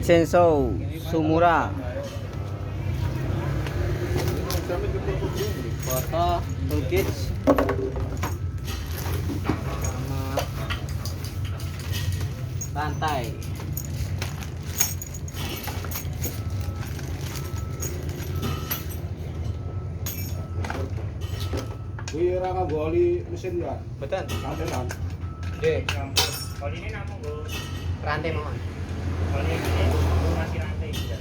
Vincenzo Sumura. Foto toolkits sama rantai. Wih, rangka goli mesin ya. Betul. Kantenan. Deh, Kalau ini namun gue rantai mohon. kalau ini gue masih rantai juga.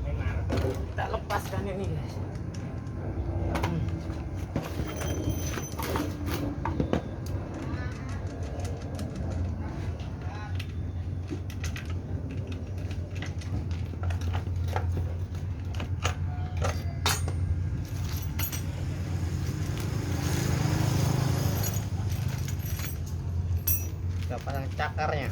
Memang Kita lepaskan ini guys. Kita pasang cakarnya.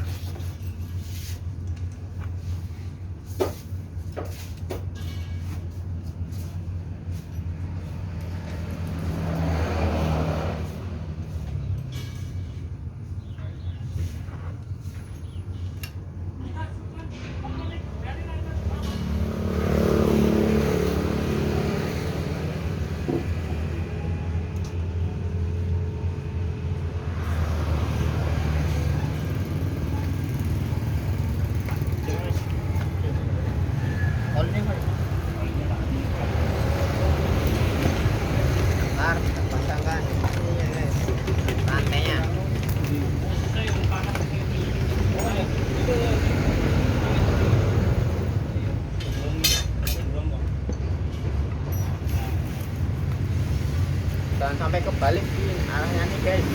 Ntar kita pasangkan ininya guys, rantainya. Jangan sampai kebalik arahnya nih guys.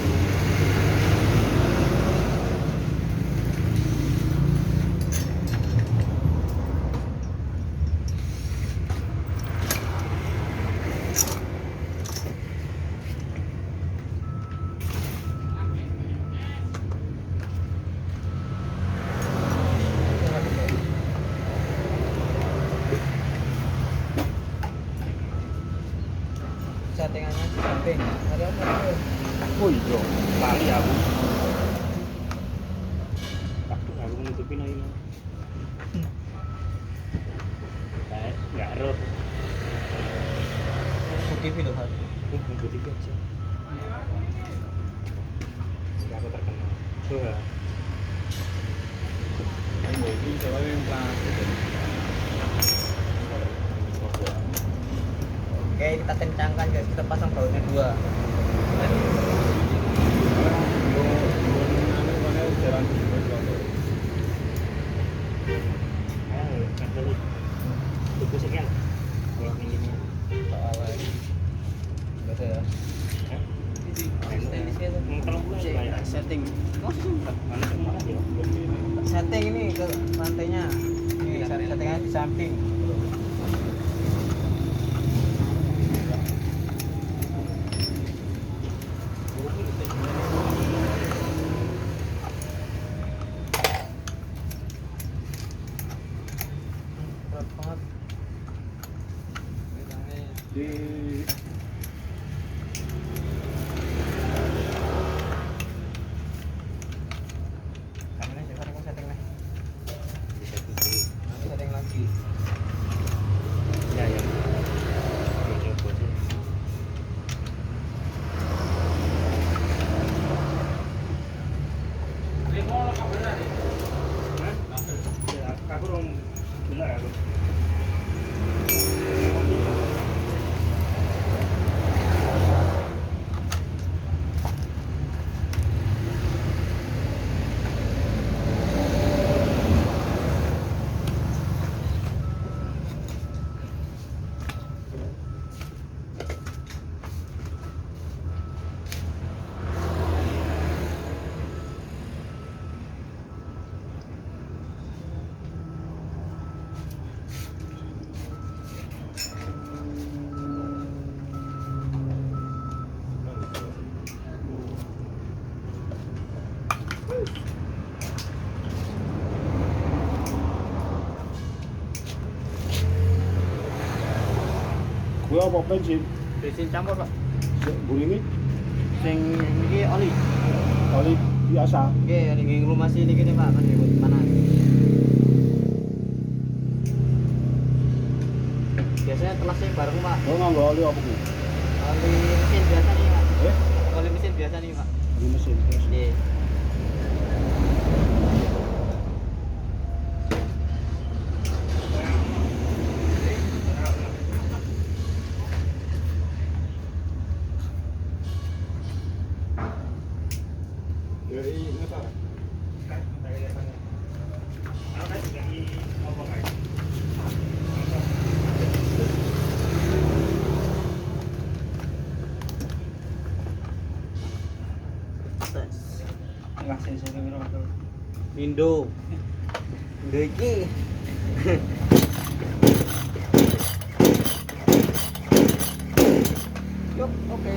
Settingannya di samping. Ada apa? oh iya, lali aku. Aku nutupin ini. Kayak nggak error. Putih loh kan. Gue tiga aja. Sudah aku terkenal. Coba. Ini coba yang plastik. Oke, kita kencangkan guys. Kita pasang bautnya 2. Itu sekian. Kalau ini Betul ya. Setting. Setting ini ke rantainya. Ini settingannya di samping. Berat banget. Di Kameranya sekarang aku setting lah. Aku setting lagi. Ya ya. Coba sih. Aku dong benar aku. gue apa bensin? Bensin campur, Pak. Buringi Sing iki oli biasa. Oke, ringing rumah sini gini Pak, kan ikut panas. kelas sih bareng Pak. Oh, nganggo oli apa ku? Oli mesin biasa nih Pak. Eh, Oli mesin biasa nih Pak. oli mesin terus. Iya. Dari ngetar. Enggak sensor itu. Indo. Indo iki. Yuk, oke.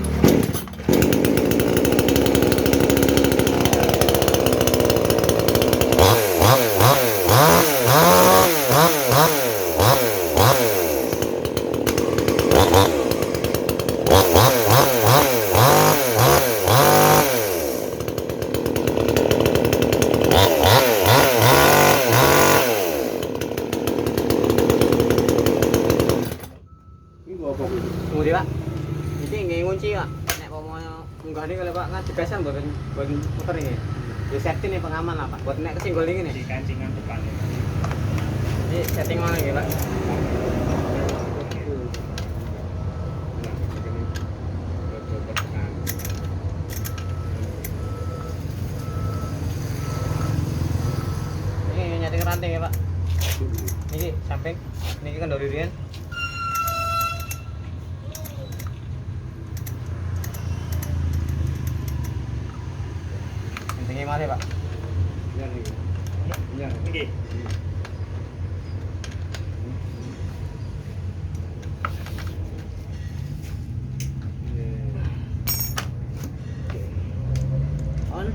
Ini gua apa ku? Tunggu deh Pak. Iki nggih ngunci Pak. Nek mau munggah nih kalau Pak ngadeg gasan buat muter ini. Ya safety nih pengaman lah Pak. Buat nek kesinggol ini nih. Di kancingan depan. Ini setting mana ya Pak? Ini nyeting ranting ya Pak. Ini samping. Ini kan dari rian. Pentingnya mana Pak? Iya nih. Iya. Oke. On.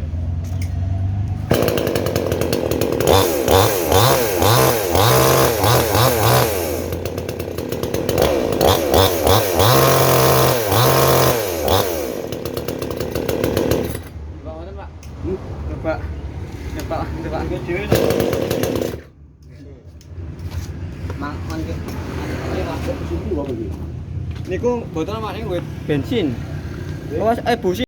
Coba mana Pak? Coba. Coba, coba. Ini cewek. Mang, mangke. Ini Pak. Sini apa iki? Niku botol Pak, ini bensin. Oh, busi.